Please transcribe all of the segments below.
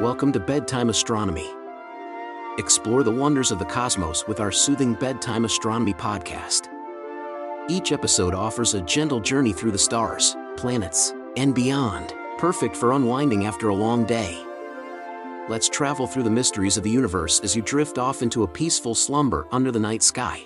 Welcome to Bedtime Astronomy. Explore the wonders of the cosmos with our soothing Bedtime Astronomy podcast. Each episode offers a gentle journey through the stars, planets, and beyond, perfect for unwinding after a long day. Let's travel through the mysteries of the universe as you drift off into a peaceful slumber under the night sky.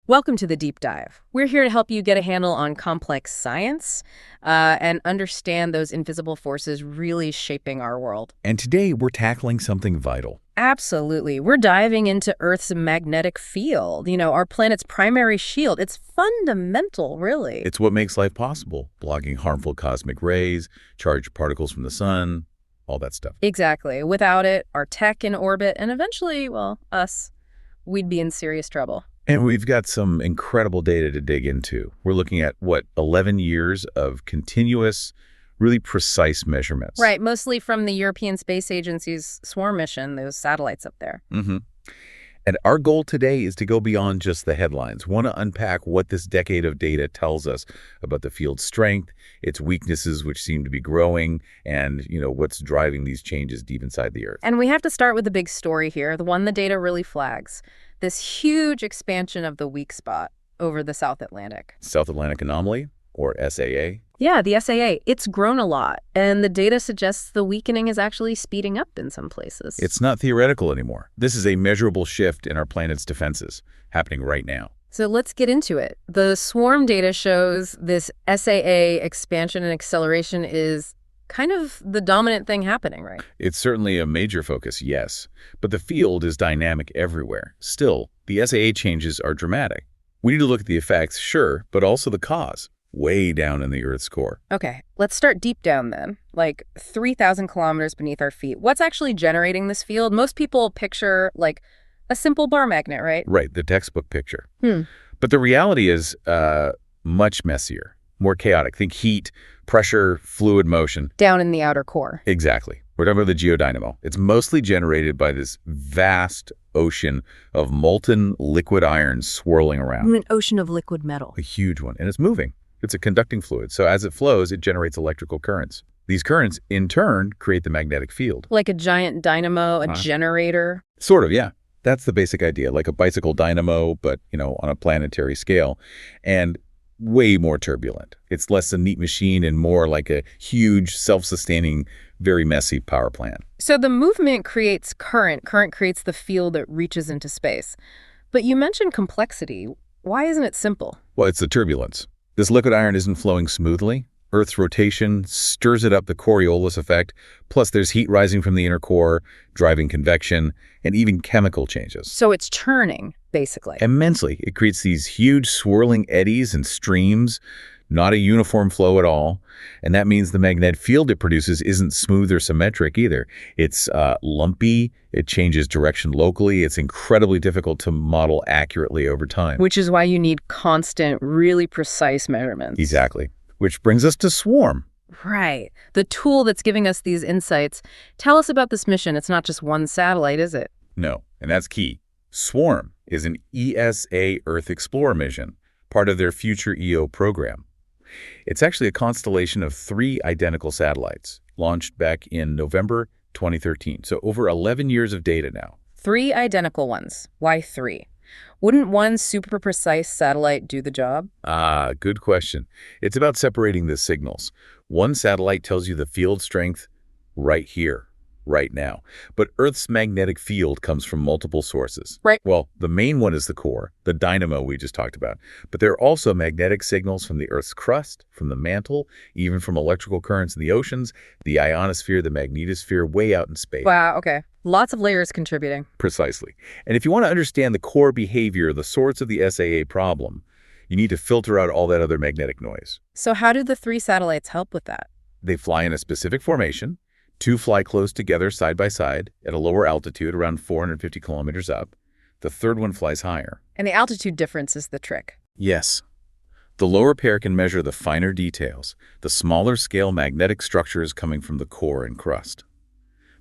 Welcome to the Deep Dive. We're here to help you get a handle on complex science and understand those invisible forces really shaping our world. And today we're tackling something vital. Absolutely. We're diving into Earth's magnetic field, our planet's primary shield. It's fundamental, really. It's what makes life possible, blocking harmful cosmic rays, charged particles from the sun, all that stuff. Exactly. Without it, our tech in orbit, and eventually, us, we'd be in serious trouble. And we've got some incredible data to dig into. We're looking at, 11 years of continuous, really precise measurements. Right, mostly from the European Space Agency's Swarm mission, those satellites up there. Mm-hmm. And our goal today is to go beyond just the headlines. We want to unpack what this decade of data tells us about the field's strength, its weaknesses, which seem to be growing, and, what's driving these changes deep inside the Earth. And we have to start with the big story here, the one the data really flags. This huge expansion of the weak spot over the South Atlantic. South Atlantic Anomaly, or SAA? Yeah, the SAA. It's grown a lot, and the data suggests the weakening is actually speeding up in some places. It's not theoretical anymore. This is a measurable shift in our planet's defenses, happening right now. So let's get into it. The swarm data shows this SAA expansion and acceleration is kind of the dominant thing happening, right? It's certainly a major focus, yes. But the field is dynamic everywhere. Still, the SAA changes are dramatic. We need to look at the effects, sure, but also the cause, way down in the Earth's core. Okay, let's start deep down then, like 3,000 kilometers beneath our feet. What's actually generating this field? Most people picture like a simple bar magnet, right? Right, the textbook picture. But the reality is much messier, more chaotic. Think heat, pressure, fluid motion. Down in the outer core. Exactly. We're talking about the geodynamo. It's mostly generated by this vast ocean of molten liquid iron swirling around. An ocean of liquid metal. A huge one. And it's moving. It's a conducting fluid. So as it flows, it generates electrical currents. These currents, in turn, create the magnetic field. Like a giant dynamo, a generator? Sort of, yeah. That's the basic idea. Like a bicycle dynamo, but, on a planetary scale. And way more turbulent. It's less a neat machine and more like a huge, self-sustaining, very messy power plant. So the movement creates current. Current creates the field that reaches into space. But you mentioned complexity. Why isn't it simple? Well, it's the turbulence. This liquid iron isn't flowing smoothly. Earth's rotation stirs it up, the Coriolis effect. Plus, there's heat rising from the inner core, driving convection, and even chemical changes. So it's churning, basically. Immensely. It creates these huge swirling eddies and streams, not a uniform flow at all. And that means the magnetic field it produces isn't smooth or symmetric either. It's lumpy. It changes direction locally. It's incredibly difficult to model accurately over time. Which is why you need constant, really precise measurements. Exactly. Which brings us to Swarm. Right. The tool that's giving us these insights. Tell us about this mission. It's not just one satellite, is it? No, and that's key. Swarm is an ESA Earth Explorer mission, part of their future EO program. It's actually a constellation of 3 identical satellites, launched back in November 2013. So over 11 years of data now. 3 identical ones. Why 3? Wouldn't one super precise satellite do the job? Good question. It's about separating the signals. One satellite tells you the field strength right here, right now. But Earth's magnetic field comes from multiple sources. Right. Well, the main one is the core, the dynamo we just talked about. But there are also magnetic signals from the Earth's crust, from the mantle, even from electrical currents in the oceans, the ionosphere, the magnetosphere, way out in space. Wow, okay. Lots of layers contributing. Precisely. And if you want to understand the core behavior, the source of the SAA problem, you need to filter out all that other magnetic noise. So how do the 3 satellites help with that? They fly in a specific formation. 2 fly close together side by side at a lower altitude, around 450 kilometers up. The third one flies higher. And the altitude difference is the trick. Yes. The lower pair can measure the finer details, the smaller scale magnetic structures coming from the core and crust.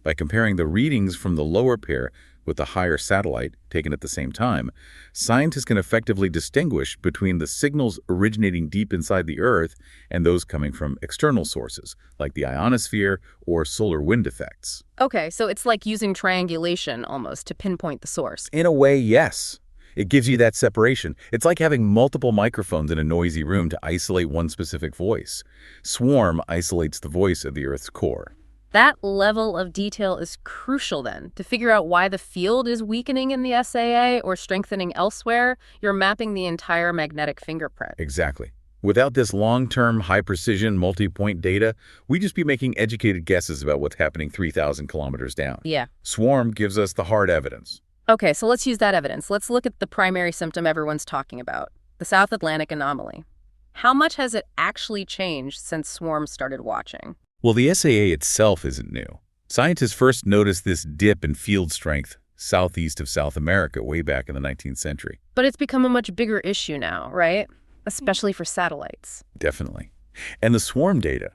By comparing the readings from the lower pair with the higher satellite taken at the same time, scientists can effectively distinguish between the signals originating deep inside the Earth and those coming from external sources, like the ionosphere or solar wind effects. Okay, so it's like using triangulation almost to pinpoint the source. In a way, yes. It gives you that separation. It's like having multiple microphones in a noisy room to isolate one specific voice. Swarm isolates the voice of the Earth's core. That level of detail is crucial then. To figure out why the field is weakening in the SAA or strengthening elsewhere, you're mapping the entire magnetic fingerprint. Exactly. Without this long-term, high-precision, multi-point data, we'd just be making educated guesses about what's happening 3,000 kilometers down. Yeah. Swarm gives us the hard evidence. Okay, so let's use that evidence. Let's look at the primary symptom everyone's talking about, the South Atlantic Anomaly. How much has it actually changed since Swarm started watching? Well, the SAA itself isn't new. Scientists first noticed this dip in field strength southeast of South America way back in the 19th century. But it's become a much bigger issue now, right? Especially for satellites. Definitely. And the swarm data,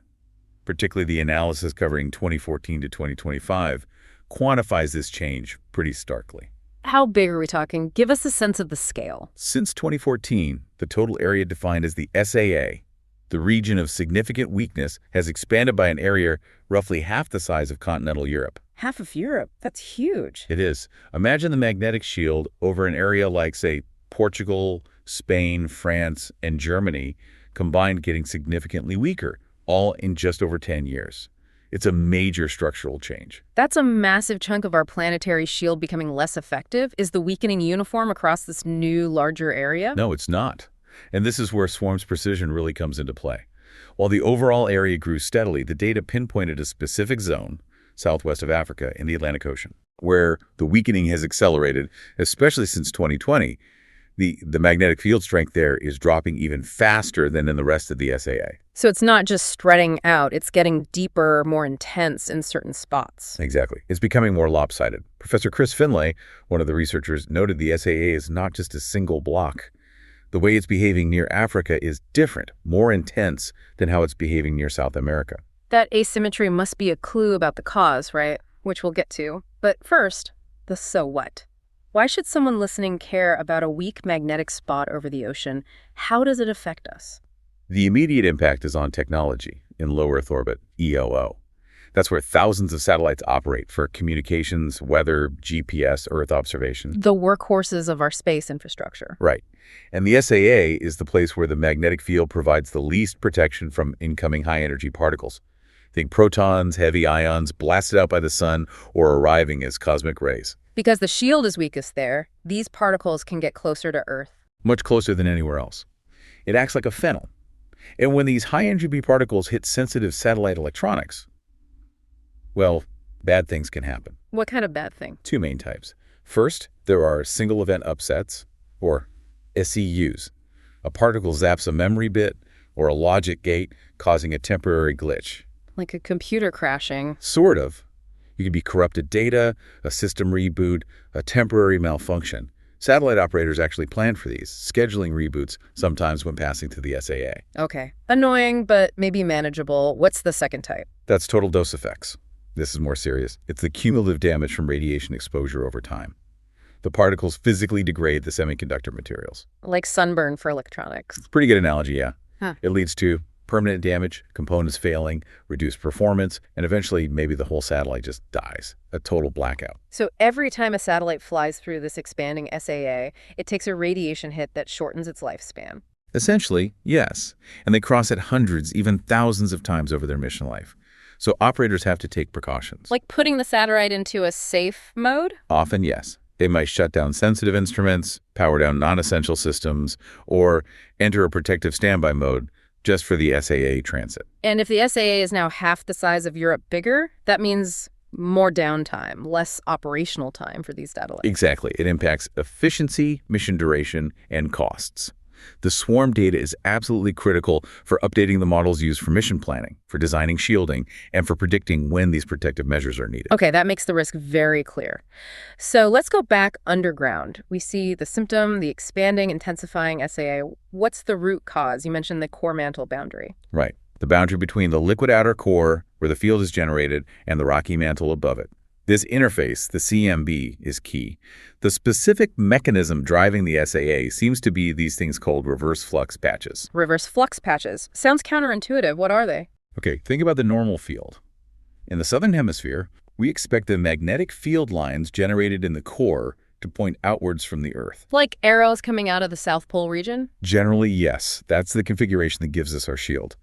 particularly the analysis covering 2014 to 2025, quantifies this change pretty starkly. How big are we talking? Give us a sense of the scale. Since 2014, the total area defined as the SAA, the region of significant weakness, has expanded by an area roughly half the size of continental Europe. Half of Europe? That's huge. It is. Imagine the magnetic shield over an area like, say, Portugal, Spain, France, and Germany combined getting significantly weaker, all in just over 10 years. It's a major structural change. That's a massive chunk of our planetary shield becoming less effective. Is the weakening uniform across this new, larger area? No, it's not. And this is where Swarm's precision really comes into play. While the overall area grew steadily, the data pinpointed a specific zone, southwest of Africa, in the Atlantic Ocean, where the weakening has accelerated, especially since 2020. The magnetic field strength there is dropping even faster than in the rest of the SAA. So it's not just spreading out, it's getting deeper, more intense in certain spots. Exactly. It's becoming more lopsided. Professor Chris Finlay, one of the researchers, noted the SAA is not just a single block. The way it's behaving near Africa is different, more intense than how it's behaving near South America. That asymmetry must be a clue about the cause, right? Which we'll get to. But first, the so what. Why should someone listening care about a weak magnetic spot over the ocean? How does it affect us? The immediate impact is on technology in low Earth orbit, ELO. That's where thousands of satellites operate for communications, weather, GPS, Earth observation. The workhorses of our space infrastructure. Right. And the SAA is the place where the magnetic field provides the least protection from incoming high-energy particles. Think protons, heavy ions blasted out by the sun or arriving as cosmic rays. Because the shield is weakest there, these particles can get closer to Earth. Much closer than anywhere else. It acts like a funnel. And when these high-energy particles hit sensitive satellite electronics, well, bad things can happen. What kind of bad thing? Two main types. First, there are single-event upsets, or SEUs. A particle zaps a memory bit or a logic gate, causing a temporary glitch. Like a computer crashing. Sort of. You could be corrupted data, a system reboot, a temporary malfunction. Satellite operators actually plan for these, scheduling reboots sometimes when passing through the SAA. Okay. Annoying, but maybe manageable. What's the second type? That's total dose effects. This is more serious. It's the cumulative damage from radiation exposure over time. The particles physically degrade the semiconductor materials. Like sunburn for electronics. Pretty good analogy, yeah. Huh. It leads to permanent damage, components failing, reduced performance, and eventually maybe the whole satellite just dies. A total blackout. So every time a satellite flies through this expanding SAA, it takes a radiation hit that shortens its lifespan. Essentially, yes. And they cross it hundreds, even thousands of times over their mission life. So operators have to take precautions. Like putting the satellite into a safe mode? Often, yes. They might shut down sensitive instruments, power down non-essential systems, or enter a protective standby mode just for the SAA transit. And if the SAA is now half the size of Europe bigger, that means more downtime, less operational time for these satellites. Exactly. It impacts efficiency, mission duration, and costs. The swarm data is absolutely critical for updating the models used for mission planning, for designing shielding, and for predicting when these protective measures are needed. Okay, that makes the risk very clear. So let's go back underground. We see the symptom, the expanding, intensifying SAA. What's the root cause? You mentioned the core mantle boundary. Right. The boundary between the liquid outer core, where the field is generated, and the rocky mantle above it. This interface, the CMB, is key. The specific mechanism driving the SAA seems to be these things called reverse flux patches. Reverse flux patches. Sounds counterintuitive. What are they? Okay, think about the normal field. In the southern hemisphere, we expect the magnetic field lines generated in the core to point outwards from the Earth. Like arrows coming out of the South Pole region? Generally, yes. That's the configuration that gives us our shield.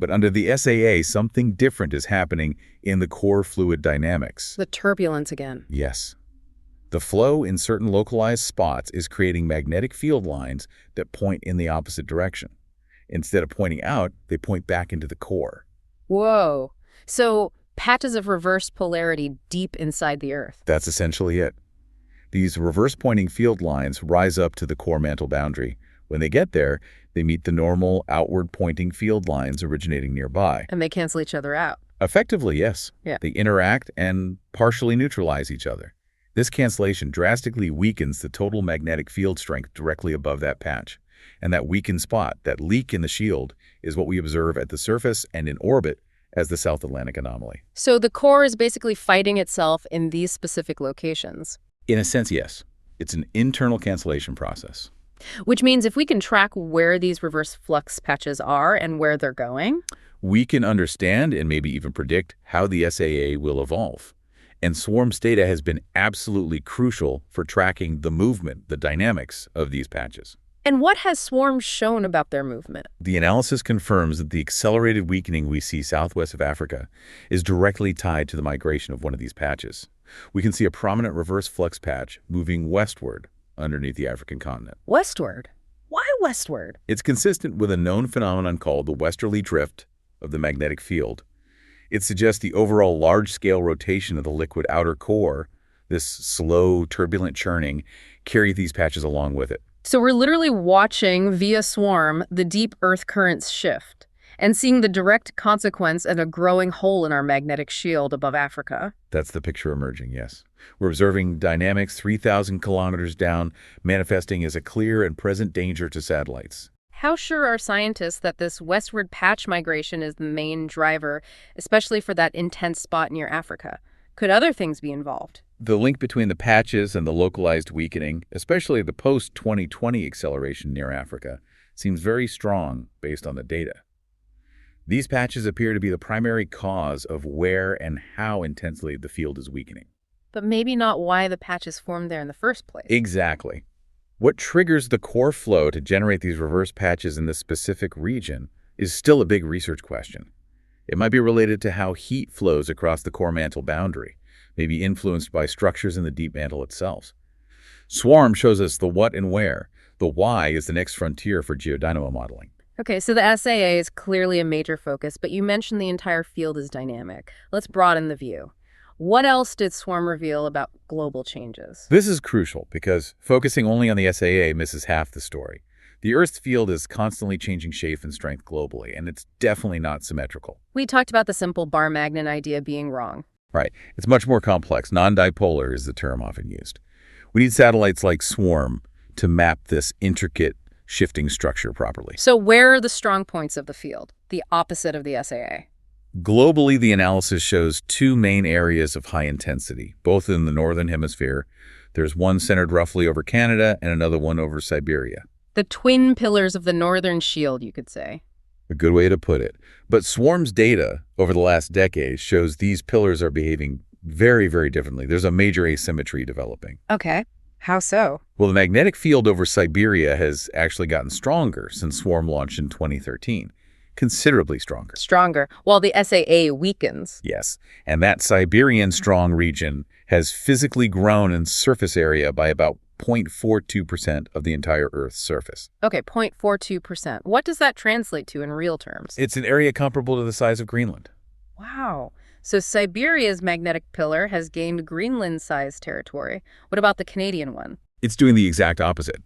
But under the SAA, something different is happening in the core fluid dynamics. The turbulence again. Yes. The flow in certain localized spots is creating magnetic field lines that point in the opposite direction. Instead of pointing out, they point back into the core. Whoa. So patches of reverse polarity deep inside the Earth. That's essentially it. These reverse-pointing field lines rise up to the core mantle boundary. When they get there, they meet the normal outward-pointing field lines originating nearby. And they cancel each other out. Effectively, yes. Yeah. They interact and partially neutralize each other. This cancellation drastically weakens the total magnetic field strength directly above that patch. And that weakened spot, that leak in the shield, is what we observe at the surface and in orbit as the South Atlantic Anomaly. So the core is basically fighting itself in these specific locations. In a sense, yes. It's an internal cancellation process. Which means if we can track where these reverse flux patches are and where they're going, we can understand and maybe even predict how the SAA will evolve. And Swarm's data has been absolutely crucial for tracking the movement, the dynamics of these patches. And what has Swarm shown about their movement? The analysis confirms that the accelerated weakening we see southwest of Africa is directly tied to the migration of one of these patches. We can see a prominent reverse flux patch moving westward underneath the African continent. Westward? Why westward? It's consistent with a known phenomenon called the westerly drift of the magnetic field. It suggests the overall large-scale rotation of the liquid outer core, this slow, turbulent churning, carry these patches along with it. So we're literally watching, via Swarm, the deep Earth currents shift and seeing the direct consequence of a growing hole in our magnetic shield above Africa. That's the picture emerging, yes. We're observing dynamics 3,000 kilometers down, manifesting as a clear and present danger to satellites. How sure are scientists that this westward patch migration is the main driver, especially for that intense spot near Africa? Could other things be involved? The link between the patches and the localized weakening, especially the post-2020 acceleration near Africa, seems very strong based on the data. These patches appear to be the primary cause of where and how intensely the field is weakening. But maybe not why the patches formed there in the first place. Exactly. What triggers the core flow to generate these reverse patches in this specific region is still a big research question. It might be related to how heat flows across the core mantle boundary, maybe influenced by structures in the deep mantle itself. Swarm shows us the what and where. The why is the next frontier for geodynamo modeling. Okay, so the SAA is clearly a major focus, but you mentioned the entire field is dynamic. Let's broaden the view. What else did Swarm reveal about global changes? This is crucial because focusing only on the SAA misses half the story. The Earth's field is constantly changing shape and strength globally, and it's definitely not symmetrical. We talked about the simple bar magnet idea being wrong. Right. It's much more complex. Non-dipolar is the term often used. We need satellites like Swarm to map this intricate shifting structure properly. So where are the strong points of the field, the opposite of the SAA? Globally, the analysis shows two main areas of high intensity, both in the northern hemisphere. There's one centered roughly over Canada and another one over Siberia. The twin pillars of the northern shield, you could say. A good way to put it. But Swarm's data over the last decade shows these pillars are behaving very, very differently. There's a major asymmetry developing. Okay. How so? Well, the magnetic field over Siberia has actually gotten stronger since Swarm launched in 2013. Considerably stronger. Stronger, while the SAA weakens. Yes, and that Siberian strong region has physically grown in surface area by about 0.42% of the entire Earth's surface. Okay, 0.42%. What does that translate to in real terms? It's an area comparable to the size of Greenland. Wow. So Siberia's magnetic pillar has gained Greenland-sized territory. What about the Canadian one? It's doing the exact opposite.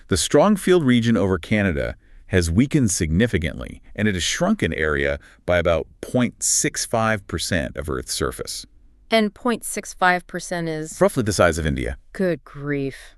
The strong field region over Canada has weakened significantly, and it has shrunk an area by about 0.65% of Earth's surface. And 0.65% is? Roughly the size of India. Good grief.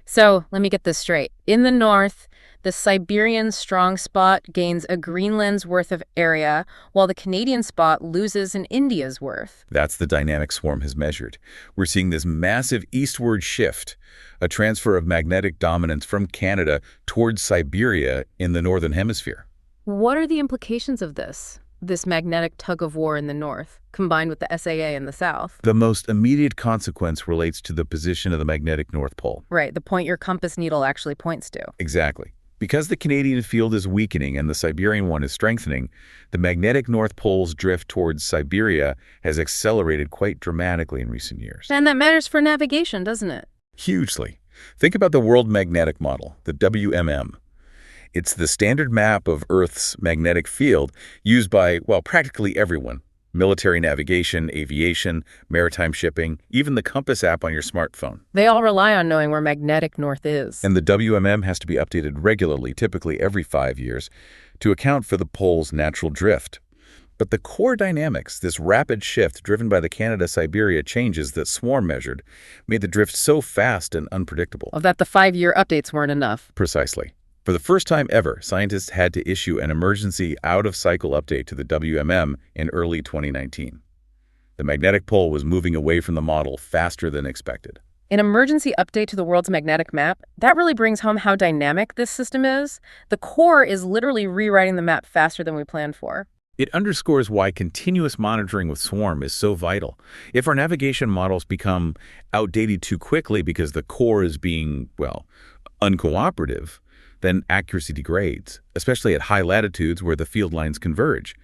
So let me get this straight. In the north, The Siberian strong spot gains a Greenland's worth of area, while the Canadian spot loses an India's worth. That's the dynamic Swarm has measured. We're seeing this massive eastward shift, a transfer of magnetic dominance from Canada towards Siberia in the northern hemisphere. What are the implications of this magnetic tug-of-war in the north, combined with the SAA in the south? The most immediate consequence relates to the position of the magnetic North Pole. Right, the point your compass needle actually points to. Exactly. Because the Canadian field is weakening and the Siberian one is strengthening, the magnetic North Pole's drift towards Siberia has accelerated quite dramatically in recent years. And that matters for navigation, doesn't it? Hugely. Think about the World Magnetic Model, the WMM. It's the standard map of Earth's magnetic field used by, well, practically everyone. Military navigation, aviation, maritime shipping, even the compass app on your smartphone. They all rely on knowing where magnetic north is. And the WMM has to be updated regularly, typically every 5 years, to account for the pole's natural drift. But the core dynamics, this rapid shift driven by the Canada-Siberia changes that Swarm measured, made the drift so fast and unpredictable. That the 5-year updates weren't enough. Precisely. For the first time ever, scientists had to issue an emergency out-of-cycle update to the WMM in early 2019. The magnetic pole was moving away from the model faster than expected. An emergency update to the world's magnetic map, that really brings home how dynamic this system is. The core is literally rewriting the map faster than we planned for. It underscores why continuous monitoring with Swarm is so vital. If our navigation models become outdated too quickly because the core is being, well, uncooperative, then accuracy degrades, especially at high latitudes where the field lines converge.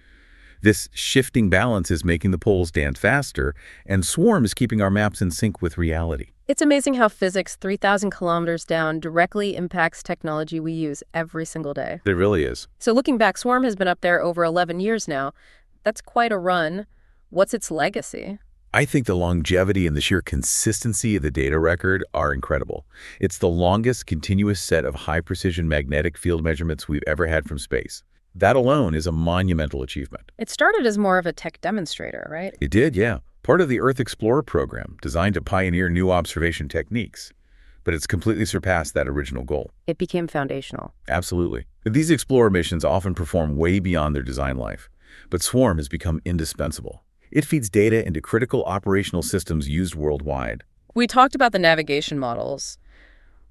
This shifting balance is making the poles dance faster, and Swarm is keeping our maps in sync with reality. It's amazing how physics 3,000 kilometers down directly impacts technology we use every single day. It really is. So looking back, Swarm has been up there over 11 years now. That's quite a run. What's its legacy? I think the longevity and the sheer consistency of the data record are incredible. It's the longest continuous set of high-precision magnetic field measurements we've ever had from space. That alone is a monumental achievement. It started as more of a tech demonstrator, right? It did, yeah. Part of the Earth Explorer program, designed to pioneer new observation techniques. But it's completely surpassed that original goal. It became foundational. Absolutely. These Explorer missions often perform way beyond their design life. But Swarm has become indispensable. It feeds data into critical operational systems used worldwide. We talked about the navigation models.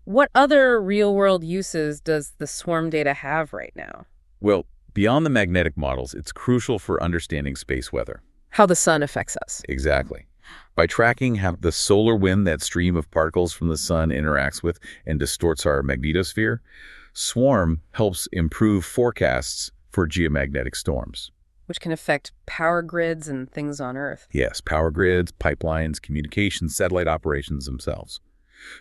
What other real-world uses does the Swarm data have right now? Well, beyond the magnetic models, it's crucial for understanding space weather. How the sun affects us. Exactly. By tracking how the solar wind that stream of particles from the sun interacts with and distorts our magnetosphere, Swarm helps improve forecasts for geomagnetic storms. Which can affect power grids and things on Earth. Yes, power grids, pipelines, communications, satellite operations themselves.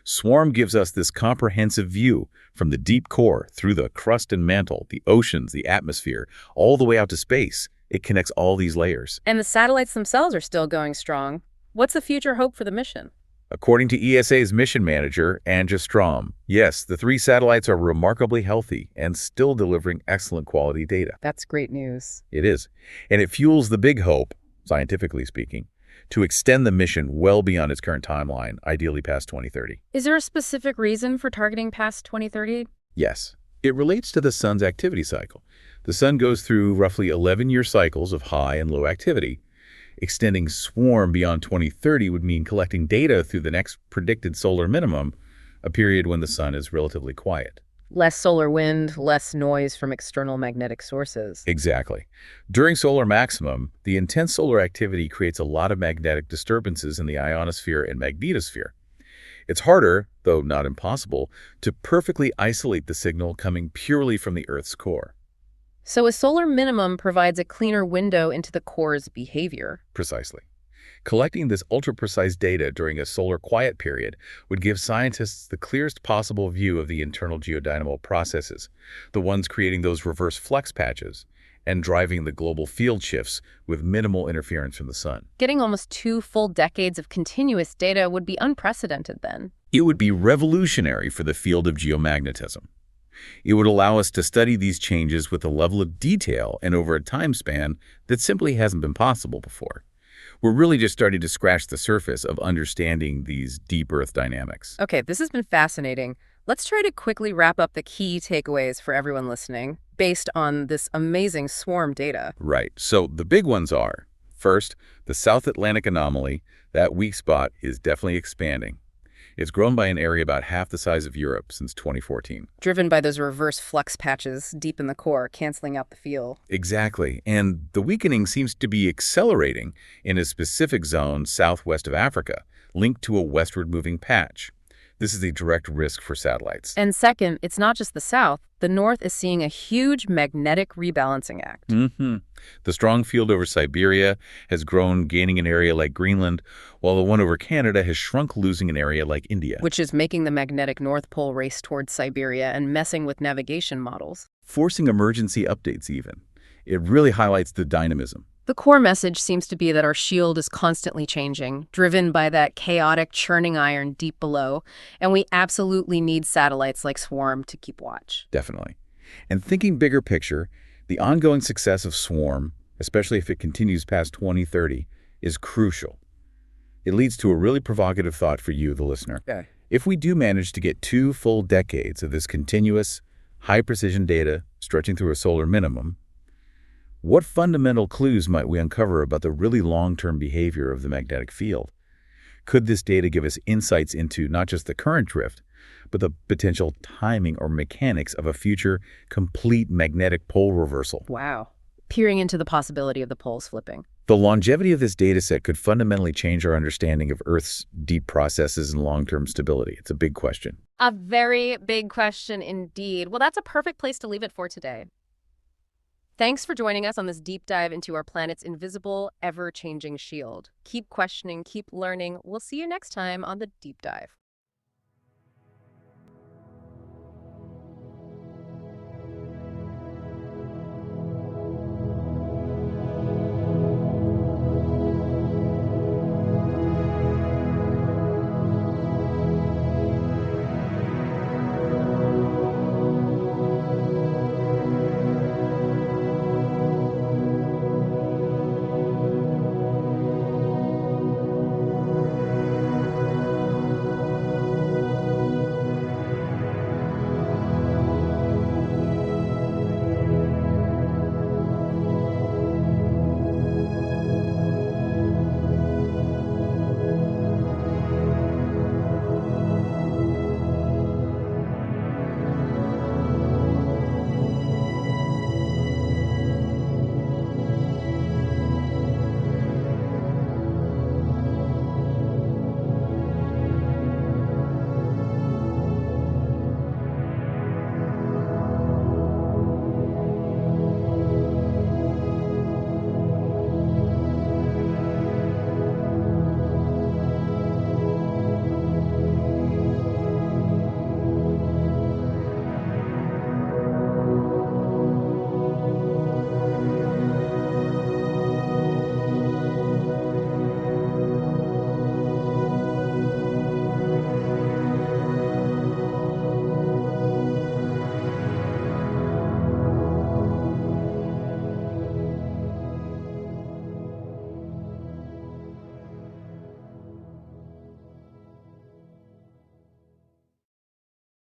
Swarm gives us this comprehensive view from the deep core through the crust and mantle, the oceans, the atmosphere, all the way out to space. It connects all these layers. And the satellites themselves are still going strong. What's the future hope for the mission? According to ESA's mission manager, Anja Strom, yes, the 3 satellites are remarkably healthy and still delivering excellent quality data. That's great news. It is. And it fuels the big hope, scientifically speaking, to extend the mission well beyond its current timeline, ideally past 2030. Is there a specific reason for targeting past 2030? Yes. It relates to the sun's activity cycle. The sun goes through roughly 11-year cycles of high and low activity. Extending Swarm beyond 2030 would mean collecting data through the next predicted solar minimum, a period when the sun is relatively quiet. Less solar wind, less noise from external magnetic sources. Exactly. During solar maximum, the intense solar activity creates a lot of magnetic disturbances in the ionosphere and magnetosphere. It's harder, though not impossible, to perfectly isolate the signal coming purely from the Earth's core. So a solar minimum provides a cleaner window into the core's behavior. Precisely. Collecting this ultra-precise data during a solar quiet period would give scientists the clearest possible view of the internal geodynamo processes, the ones creating those reverse flux patches, and driving the global field shifts with minimal interference from the sun. Getting almost 2 full decades of continuous data would be unprecedented then. It would be revolutionary for the field of geomagnetism. It would allow us to study these changes with a level of detail and over a time span that simply hasn't been possible before. We're really just starting to scratch the surface of understanding these deep Earth dynamics. Okay, this has been fascinating. Let's try to quickly wrap up the key takeaways for everyone listening based on this amazing swarm data. Right. So the big ones are, first, the South Atlantic Anomaly. That weak spot is definitely expanding. It's grown by an area about half the size of Europe since 2014. Driven by those reverse flux patches deep in the core, canceling out the field. Exactly. And the weakening seems to be accelerating in a specific zone southwest of Africa, linked to a westward-moving patch. This is a direct risk for satellites. And second, it's not just the south. The north is seeing a huge magnetic rebalancing act. The strong field over Siberia has grown, gaining an area like Greenland, while the one over Canada has shrunk, losing an area like India. Which is making the magnetic North Pole race towards Siberia and messing with navigation models. Forcing emergency updates even. It really highlights the dynamism. The core message seems to be that our shield is constantly changing, driven by that chaotic churning iron deep below, and we absolutely need satellites like Swarm to keep watch. Definitely. And thinking bigger picture, the ongoing success of Swarm, especially if it continues past 2030, is crucial. It leads to a really provocative thought for you, the listener. Okay. If we do manage to get 2 full decades of this continuous, high-precision data stretching through a solar minimum, what fundamental clues might we uncover about the really long-term behavior of the magnetic field? Could this data give us insights into not just the current drift, but the potential timing or mechanics of a future complete magnetic pole reversal? Wow. Peering into the possibility of the poles flipping. The longevity of this data set could fundamentally change our understanding of Earth's deep processes and long-term stability. It's a big question. A very big question indeed. Well, that's a perfect place to leave it for today. Thanks for joining us on this deep dive into our planet's invisible, ever-changing shield. Keep questioning, keep learning. We'll see you next time on The Deep Dive.